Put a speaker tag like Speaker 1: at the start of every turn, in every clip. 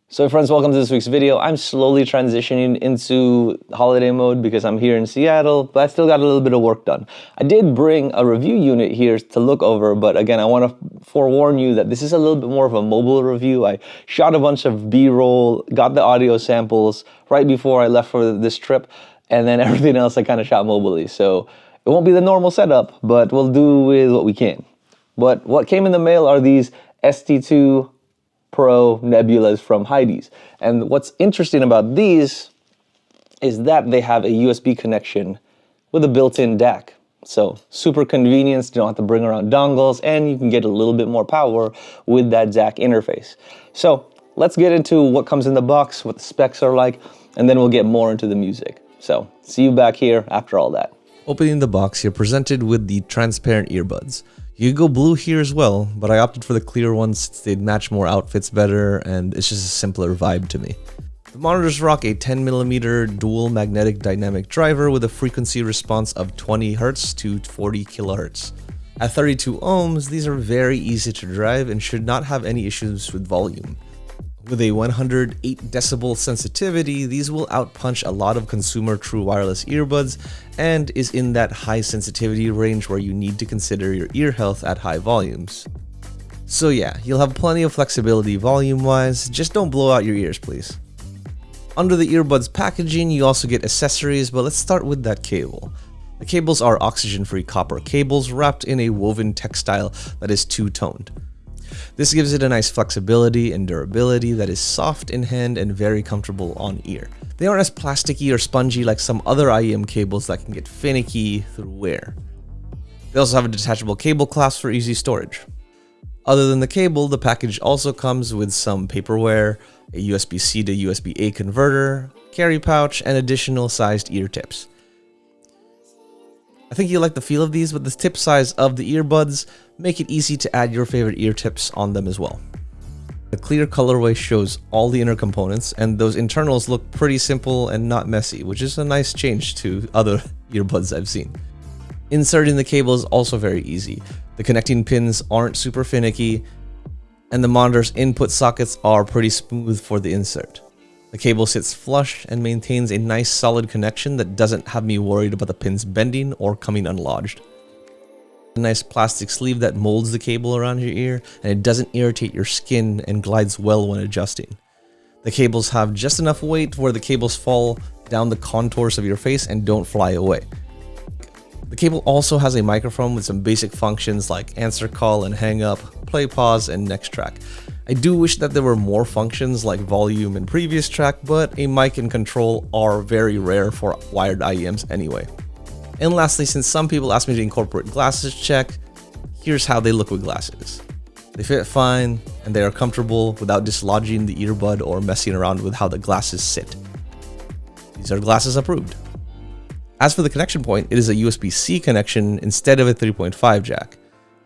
Speaker 1: So friends, welcome to this week's video. I'm slowly transitioning into holiday mode because I'm here in Seattle, but I still got a little bit of work done. I did bring a review unit here to look over, but again, I want to forewarn you that this is a little bit more of a mobile review. I shot a bunch of B-roll, got the audio samples right before I left for this trip, and then everything else I kind of shot mobilely. So it won't be the normal setup, but we'll do with what we can. But what came in the mail are these ST2 Pro Nebulas from Hidizs. And what's interesting about these is that they have a USB connection with a built-in DAC. So super convenient, you don't have to bring around dongles, and you can get a little bit more power with that DAC interface. So let's get into what comes in the box, what the specs are like, and then we'll get more into the music. So see you back here after all that.
Speaker 2: Opening the box, you're presented with the transparent earbuds. You could go blue here as well, but I opted for the clear ones since they'd match more outfits better, and it's just a simpler vibe to me. The monitors rock a 10mm dual magnetic dynamic driver with a frequency response of 20 Hz to 40 kHz. At 32 ohms, these are very easy to drive and should not have any issues with volume. With a 108 decibel sensitivity, these will outpunch a lot of consumer true wireless earbuds and is in that high sensitivity range where you need to consider your ear health at high volumes. So yeah, you'll have plenty of flexibility volume-wise, just don't blow out your ears please. Under the earbuds packaging, you also get accessories, but let's start with that cable. The cables are oxygen-free copper cables wrapped in a woven textile that is two-toned. This gives it a nice flexibility and durability that is soft in hand and very comfortable on ear. They aren't as plasticky or spongy like some other IEM cables that can get finicky through wear. They also have a detachable cable clasp for easy storage. Other than the cable, the package also comes with some paperware, a USB-C to USB-A converter, carry pouch, and additional sized ear tips. I think you like the feel of these, but the tip size of the earbuds make it easy to add your favorite ear tips on them as well. The clear colorway shows all the inner components, and those internals look pretty simple and not messy, which is a nice change to other earbuds I've seen. Inserting the cable is also very easy. The connecting pins aren't super finicky, and the monitor's input sockets are pretty smooth for the insert. The cable sits flush and maintains a nice solid connection that doesn't have me worried about the pins bending or coming unlodged. A nice plastic sleeve that molds the cable around your ear, and it doesn't irritate your skin and glides well when adjusting. The cables have just enough weight where the cables fall down the contours of your face and don't fly away. The cable also has a microphone with some basic functions like answer call and hang up, play pause, and next track. I do wish that there were more functions like volume and previous track, but a mic and control are very rare for wired IEMs anyway. And lastly, since some people ask me to incorporate glasses check, here's how they look with glasses. They fit fine, and they are comfortable without dislodging the earbud or messing around with how the glasses sit. These are glasses approved. As for the connection point, it is a USB-C connection instead of a 3.5 jack.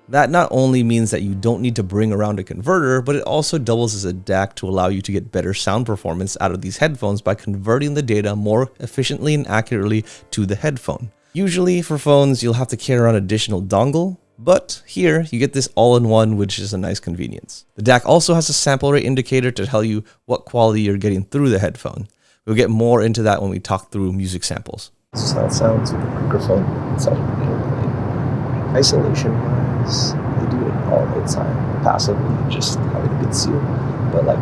Speaker 2: That not only means that you don't need to bring around a converter, but it also doubles as a DAC to allow you to get better sound performance out of these headphones by converting the data more efficiently and accurately to the headphone. Usually for phones, you'll have to carry around an additional dongle, but here you get this all-in-one, which is a nice convenience. The DAC also has a sample rate indicator to tell you what quality you're getting through the headphone. We'll get more into that when we talk through music samples.
Speaker 3: This is how it sounds with the microphone inside of the airplane. Isolation-wise, they do it all the time, passively, just having a good seal. But like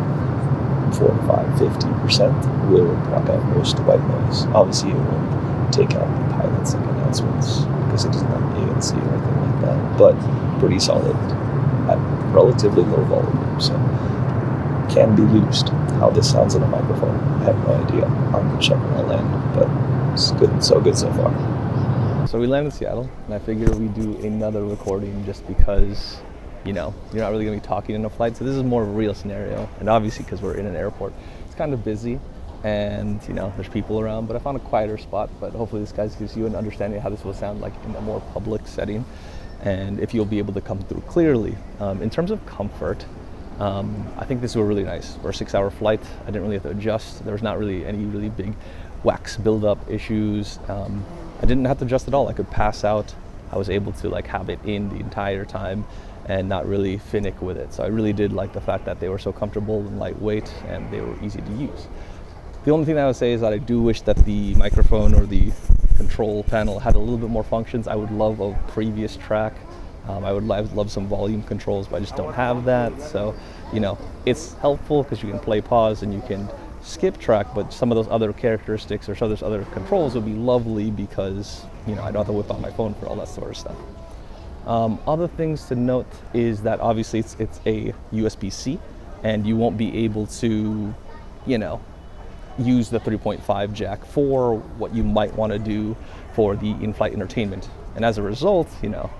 Speaker 3: 45–50% will block out most white noise. Obviously, it won't take out the pilots like announcements because it doesn't have ANC or anything like that. But pretty solid at relatively low volume, so can be used. How this sounds in a microphone, I have no idea. I'm gonna check when I land, but it's good, so good so far.
Speaker 1: So we landed in Seattle, and I figured we'd do another recording just because, you know, you're not really going to be talking in a flight. So this is more of a real scenario. And obviously, because we're in an airport, it's kind of busy and, you know, there's people around. But I found a quieter spot. But hopefully this guys gives you an understanding of how this will sound like in a more public setting. And if you'll be able to come through clearly. In terms of comfort, I think this was really nice. For a 6-hour flight, I didn't really have to adjust. There was not really any really big wax buildup issues. I didn't have to adjust at all. I could pass out I was able to like have it in the entire time and not really finick with it. So I really did like the fact that they were so comfortable and lightweight and they were easy to use. The only thing that I would say is that I do wish that the microphone or the control panel had a little bit more functions. I would love a previous track. I would love some volume controls, but I just don't have that. So, you know, it's helpful because you can play pause and you can skip track, but some of those other characteristics or some of those other controls would be lovely because, you know, I don't have to whip out my phone for all that sort of stuff. Other things to note is that obviously it's a USB-C and you won't be able to, you know, use the 3.5 jack for what you might want to do for the in-flight entertainment. And as a result, you know,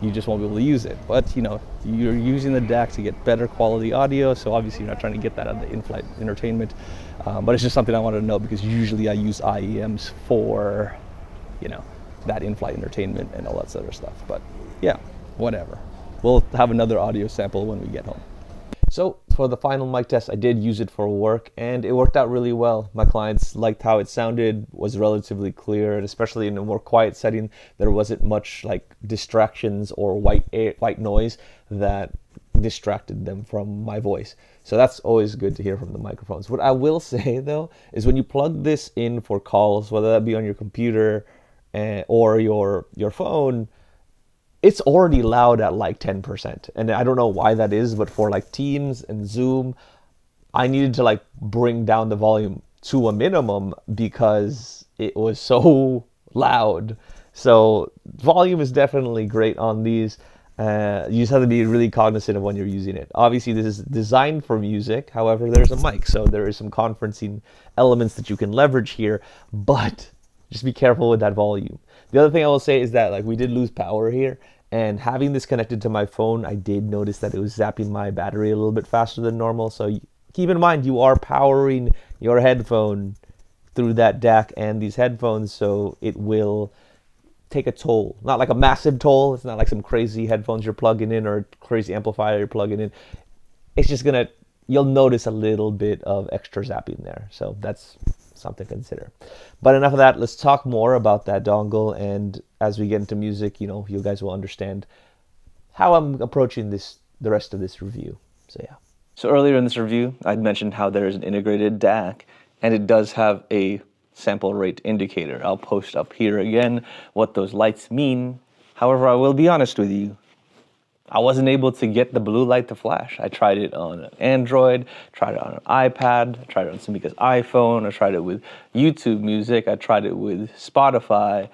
Speaker 1: you just won't be able to use it. But, you know, you're using the DAC to get better quality audio, so obviously you're not trying to get that out of the in-flight entertainment. But it's just something I wanted to know because usually I use iems for, you know, that in-flight entertainment and all that sort of stuff. But yeah, whatever. We'll have another audio sample when we get home. So for the final mic test, I did use it for work and it worked out really well. My clients liked how it sounded, was relatively clear, and especially in a more quiet setting, there wasn't much like distractions or white noise that distracted them from my voice. So that's always good to hear from the microphones. What I will say though, is when you plug this in for calls, whether that be on your computer or your phone, it's already loud at like 10%. And I don't know why that is, but for like Teams and Zoom, I needed to like bring down the volume to a minimum because it was so loud. So volume is definitely great on these. You just have to be really cognizant of when you're using it. Obviously, this is designed for music. However, there's a mic, so there is some conferencing elements that you can leverage here, but just be careful with that volume. The other thing I will say is that like we did lose power here, and having this connected to my phone, I did notice that it was zapping my battery a little bit faster than normal. So keep in mind you are powering your headphone through that DAC and these headphones, so it will take a toll. Not like a massive toll. It's not like some crazy headphones you're plugging in or a crazy amplifier you're plugging in. It's just gonna, you'll notice a little bit of extra zapping there. So that's something to consider. But enough of that. Let's talk more about that dongle, and as we get into music, you know, you guys will understand how I'm approaching the rest of this review. So yeah. So earlier in this review, I'd mentioned how there is an integrated DAC, and it does have a sample rate indicator. I'll post up here again what those lights mean. However, I will be honest with you, I wasn't able to get the blue light to flash. I tried it on an Android, tried it on an iPad, I tried it on Samika's iPhone, I tried it with YouTube Music, I tried it with Spotify,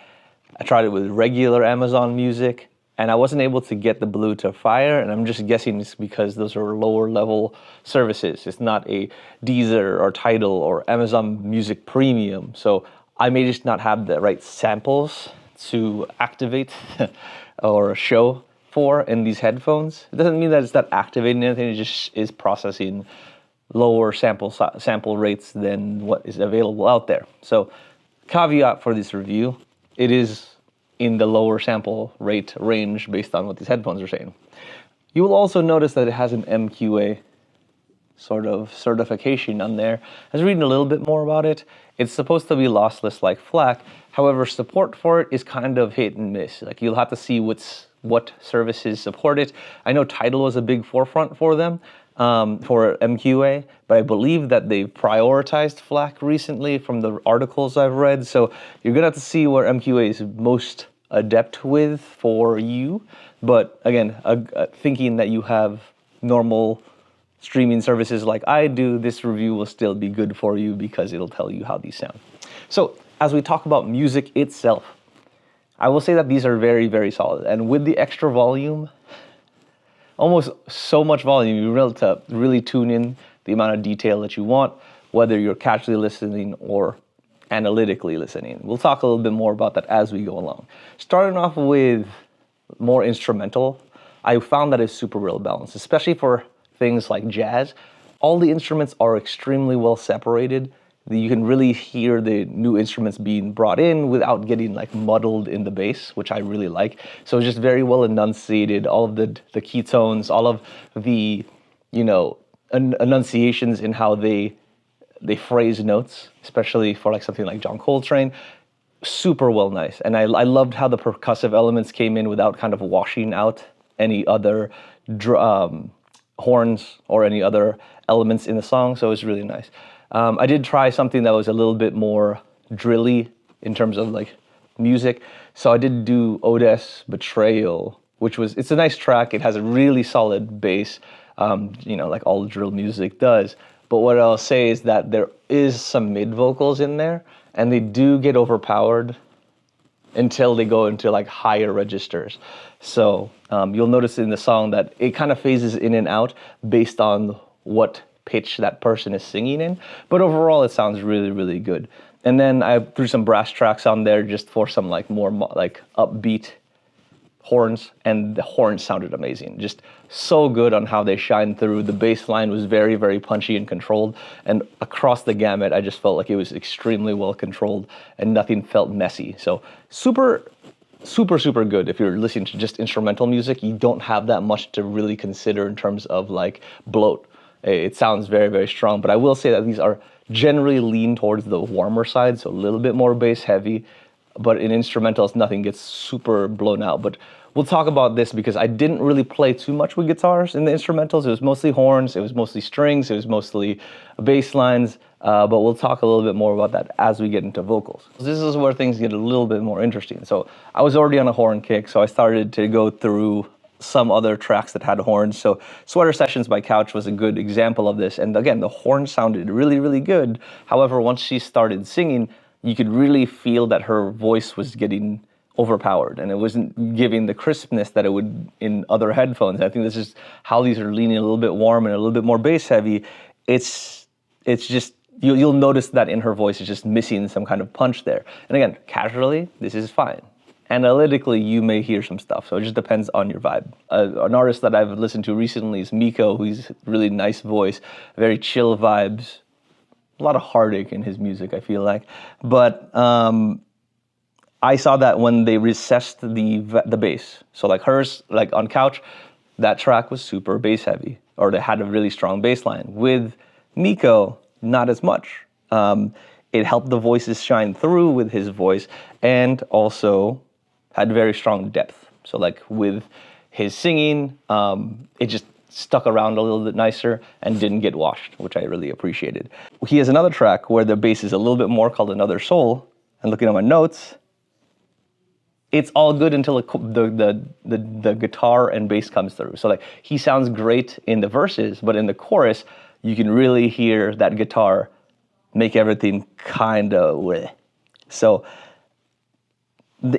Speaker 1: I tried it with regular Amazon Music, and I wasn't able to get the blue to fire, and I'm just guessing it's because those are lower level services. It's not a Deezer or Tidal or Amazon Music Premium, so I may just not have the right samples to activate or show for in these headphones. It doesn't mean that it's not activating anything, it just is processing lower sample rates than what is available out there. So caveat for this review, it is in the lower sample rate range based on what these headphones are saying. You will also notice that it has an MQA sort of certification on there. I was reading a little bit more about it. It's supposed to be lossless like FLAC. However, support for it is kind of hit and miss. Like you'll have to see what services support it. I know Tidal was a big forefront for them, for MQA, but I believe that they've prioritized FLAC recently from the articles I've read. So you're gonna have to see where MQA is most adept with for you. But again, thinking that you have normal streaming services like I do, this review will still be good for you because it'll tell you how these sound. So as we talk about music itself, I will say that these are very, very solid. And with the extra volume, almost so much volume, you're able to really tune in the amount of detail that you want, whether you're casually listening or analytically listening. We'll talk a little bit more about that as we go along. Starting off with more instrumental, I found that it's super well balanced, especially for things like jazz. All the instruments are extremely well separated. You can really hear the new instruments being brought in without getting like muddled in the bass, which I really like. So it's just very well enunciated. All of the keytones, all of the, you know, enunciations in how they phrase notes, especially for like something like John Coltrane. super well nice. And I loved how the percussive elements came in without kind of washing out any other horns or any other elements in the song, so it was really nice. I did try something that was a little bit more drilly in terms of like music. So I did do Odes Betrayal, which was, it's a nice track. It has a really solid bass, you know, like all drill music does. But what I'll say is that there is some mid vocals in there, and they do get overpowered until they go into like higher registers. So you'll notice in the song that it kind of phases in and out based on what pitch that person is singing in. But overall, it sounds really, really good. And then I threw some brass tracks on there just for some like more like upbeat horns, and the horns sounded amazing. Just so good on how they shine through. The bass line was very, very punchy and controlled. And across the gamut, I just felt like it was extremely well controlled and nothing felt messy. So super, super, super good. If you're listening to just instrumental music, you don't have that much to really consider in terms of like bloat. It sounds very, very strong. But I will say that these are generally lean towards the warmer side, so a little bit more bass heavy. But in instrumentals, nothing gets super blown out. But we'll talk about this because I didn't really play too much with guitars in the instrumentals. It was mostly horns, it was mostly strings, it was mostly bass lines. But we'll talk a little bit more about that as we get into vocals. This is where things get a little bit more interesting. So I was already on a horn kick, so I started to go through some other tracks that had horns. So Sweater Sessions by Couch was a good example of this. And again, the horn sounded really, really good. However, once she started singing, you could really feel that her voice was getting overpowered and it wasn't giving the crispness that it would in other headphones. I think this is how these are leaning a little bit warm and a little bit more bass heavy. It's just, you'll notice that in her voice, it's just missing some kind of punch there. And again, casually, this is fine. Analytically, you may hear some stuff, so it just depends on your vibe. An artist that I've listened to recently is Miko, who's really nice voice, very chill vibes, a lot of heartache in his music, I feel like. But I saw that when they recessed the bass. So like hers, like on Couch, that track was super bass heavy, or they had a really strong bass line. With Miko, not as much. It helped the voices shine through with his voice, and also had very strong depth. So like with his singing, it just stuck around a little bit nicer and didn't get washed, which I really appreciated. He has another track where the bass is a little bit more, called Another Soul. And looking at my notes, it's all good until the guitar and bass comes through. So like he sounds great in the verses, but in the chorus, you can really hear that guitar make everything kind of bleh. So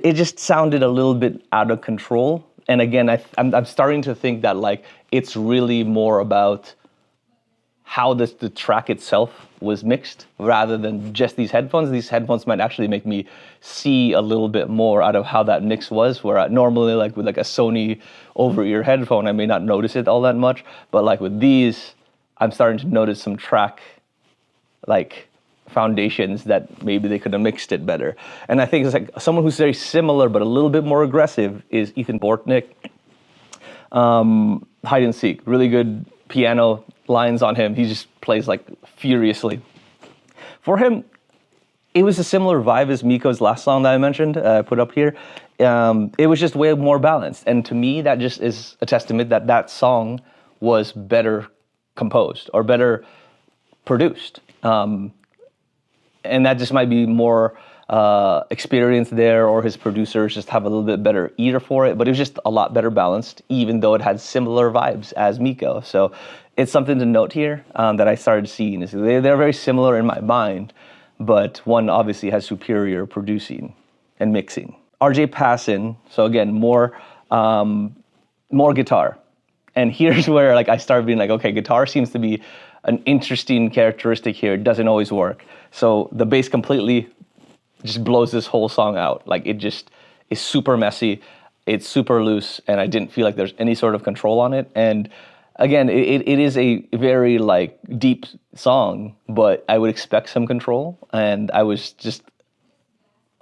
Speaker 1: it just sounded a little bit out of control. And again, I'm starting to think that like it's really more about how the track itself was mixed rather than just these headphones. These headphones might actually make me see a little bit more out of how that mix was, where normally like with like a Sony over-ear headphone, I may not notice it all that much. But like with these, I'm starting to notice some track like foundations that maybe they could have mixed it better. And I think it's like someone who's very similar but a little bit more aggressive is Ethan Bortnick. Hide and Seek, really good piano lines on him. He just plays like furiously. For him, it was a similar vibe as Miko's last song that I mentioned, put up here. It was just way more balanced. And to me, that just is a testament that that song was better composed or better produced. And that just might be more experience there, or his producers just have a little bit better ear for it, but it was just a lot better balanced, even though it had similar vibes as Miko. So it's something to note here that I started seeing. Is they're very similar in my mind, but one obviously has superior producing and mixing. RJ Passon, so again, more guitar. And here's where like I started being like, okay, guitar seems to be an interesting characteristic here. It doesn't always work. So the bass completely just blows this whole song out. Like it just is super messy. It's super loose, and I didn't feel like there's any sort of control on it. And again, it is a very like deep song, but I would expect some control, and I was just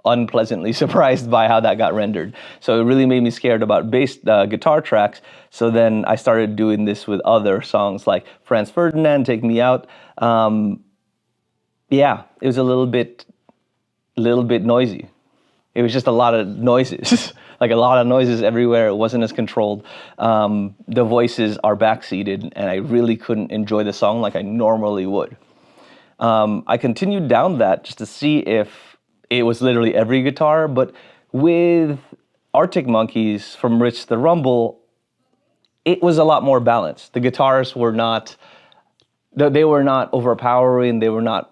Speaker 1: unpleasantly surprised by how that got rendered. So it really made me scared about bass guitar tracks. So then I started doing this with other songs like Franz Ferdinand, Take Me Out. Yeah, it was a little bit noisy. It was just a lot of noises, like a lot of noises everywhere. It wasn't as controlled. The voices are backseated, and I really couldn't enjoy the song like I normally would. I continued down that just to see if it was literally every guitar, but with Arctic Monkeys from Rich the Rumble, it was a lot more balanced. The guitars were not, they were not overpowering, they were not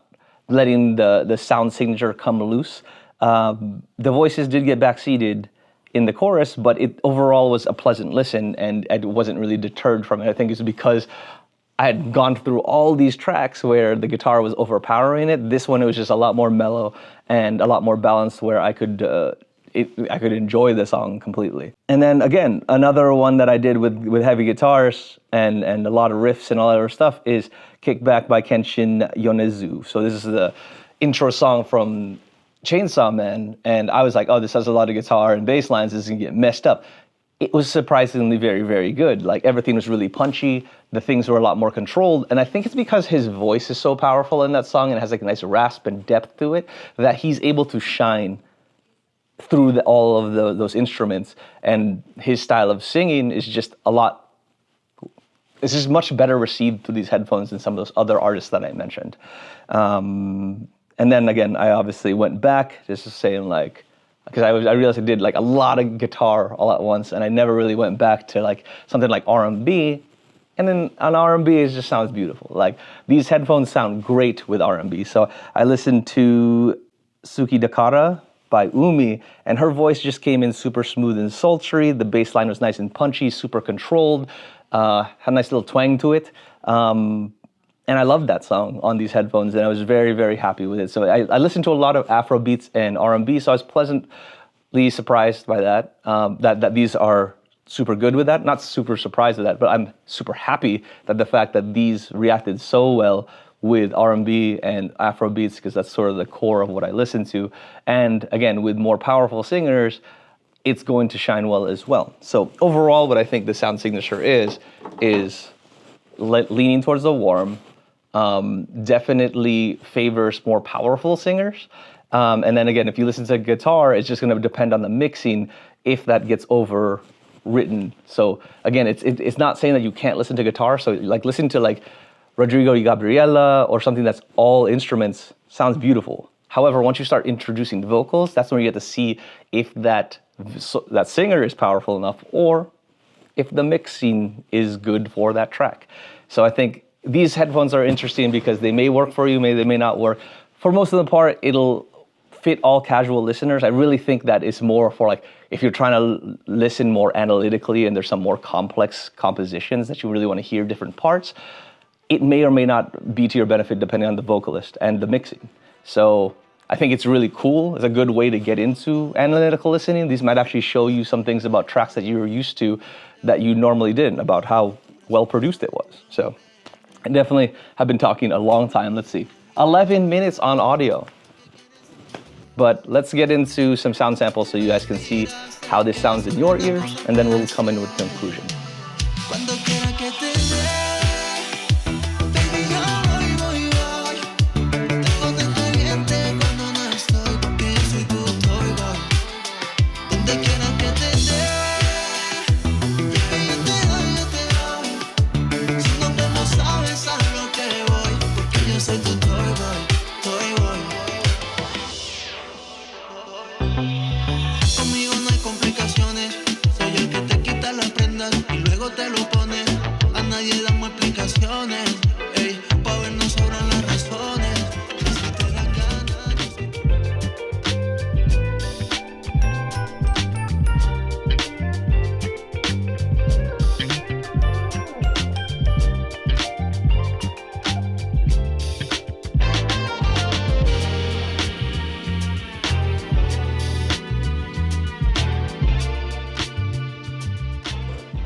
Speaker 1: letting the sound signature come loose. The voices did get backseated in the chorus, but it overall was a pleasant listen, and I wasn't really deterred from it. I think it's because I had gone through all these tracks where the guitar was overpowering it. This one, it was just a lot more mellow and a lot more balanced, where I could enjoy the song completely. And then again, another one that I did with heavy guitars and a lot of riffs and all that other stuff is Kickback by Kenshin Yonezu. So this is the intro song from Chainsaw Man, and I was like, oh, this has a lot of guitar and bass lines, this is gonna get messed up. It was surprisingly very, very good. Like, everything was really punchy, the things were a lot more controlled, and I think it's because his voice is so powerful in that song and it has like a nice rasp and depth to it that he's able to shine through all of those instruments, and his style of singing is just it's just much better received through these headphones than some of those other artists that I mentioned. And then again, I obviously went back just to saying, like, because I realized I did like a lot of guitar all at once, and I never really went back to like something like R&B. And then on R&B, it just sounds beautiful. Like, these headphones sound great with R&B. So I listened to Suki Dakara by Umi, and her voice just came in super smooth and sultry. The bass line was nice and punchy, super controlled, had a nice little twang to it. And I loved that song on these headphones, and I was very, very happy with it. So I listened to a lot of Afro beats and R&B, so I was pleasantly surprised by that, that these are super good with that. Not super surprised with that, but I'm super happy that the fact that these reacted so well with R&B and Afro beats, because that's sort of the core of what I listen to. And again, with more powerful singers, it's going to shine well as well. So overall, what I think the sound signature is leaning towards the warm, definitely favors more powerful singers. And then again, if you listen to guitar, it's just gonna depend on the mixing if that gets overwritten. So again, it's not saying that you can't listen to guitar. So like, listen to like Rodrigo y Gabriela or something that's all instruments, sounds beautiful. However, once you start introducing vocals, that's when you get to see if that singer is powerful enough, or if the mixing is good for that track. So I think these headphones are interesting because they may work for you, they may not work. For most of the part, it'll fit all casual listeners. I really think that it's more for like, if you're trying to listen more analytically and there's some more complex compositions that you really want to hear different parts, it may or may not be to your benefit depending on the vocalist and the mixing. So I think it's really cool. It's a good way to get into analytical listening. These might actually show you some things about tracks that you were used to that you normally didn't, about how well produced it was. So I definitely have been talking a long time. Let's see, 11 minutes on audio. But let's get into some sound samples so you guys can see how this sounds in your ears, and then we'll come in with conclusion.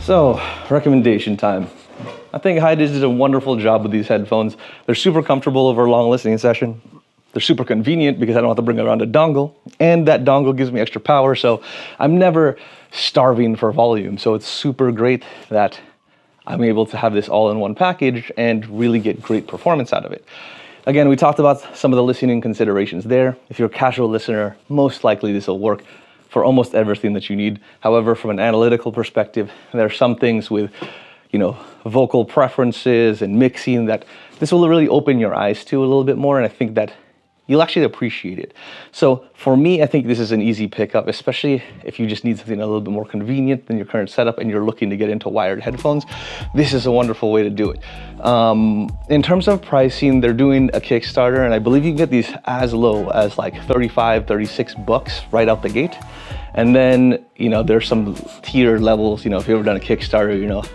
Speaker 1: So, recommendation time. I think Hidizs did a wonderful job with these headphones. They're super comfortable over a long listening session. They're super convenient because I don't have to bring around a dongle, and that dongle gives me extra power, so I'm never starving for volume. So it's super great that I'm able to have this all in one package and really get great performance out of it. Again, we talked about some of the listening considerations there. If you're a casual listener, most likely this will work for almost everything that you need. However, from an analytical perspective, there are some things with, vocal preferences and mixing that this will really open your eyes to a little bit more, and I think that you'll actually appreciate it. So for me, I think this is an easy pickup, especially if you just need something a little bit more convenient than your current setup and you're looking to get into wired headphones. This is a wonderful way to do it. In terms of pricing, they're doing a Kickstarter, and I believe you can get these as low as like 35, 36 bucks right out the gate. And then, there's some tier levels, if you've ever done a Kickstarter,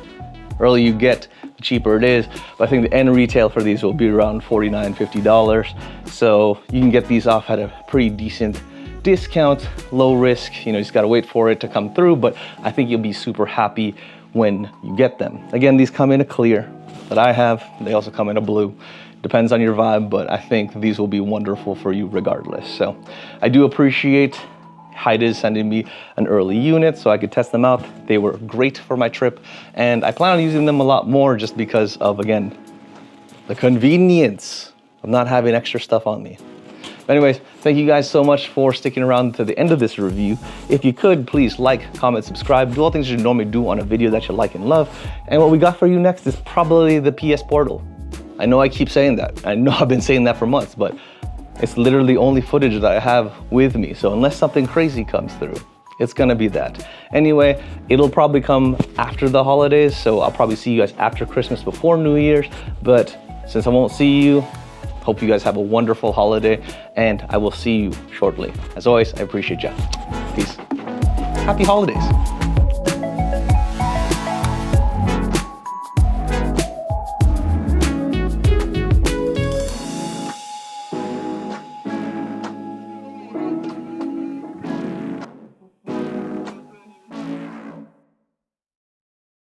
Speaker 1: earlier you get, the cheaper it is. But I think the end retail for these will be around $49, $50. So you can get these off at a pretty decent discount, low risk. You just gotta wait for it to come through, but I think you'll be super happy when you get them. Again, these come in a clear that I have. They also come in a blue. Depends on your vibe, but I think these will be wonderful for you regardless. So I do appreciate Hidizs sending me an early unit so I could test them out. They were great for my trip, and I plan on using them a lot more just because of, again, the convenience of not having extra stuff on me. But anyways, thank you guys so much for sticking around to the end of this review. If you could, please like, comment, subscribe, do all things you normally do on a video that you like and love. And what we got for you next is probably the PS Portal. I know I keep saying that. I know I've been saying that for months, but it's literally the only footage that I have with me. So unless something crazy comes through, it's gonna be that. Anyway, it'll probably come after the holidays, so I'll probably see you guys after Christmas, before New Year's. But since I won't see you, hope you guys have a wonderful holiday, and I will see you shortly. As always, I appreciate you. Peace. Happy holidays.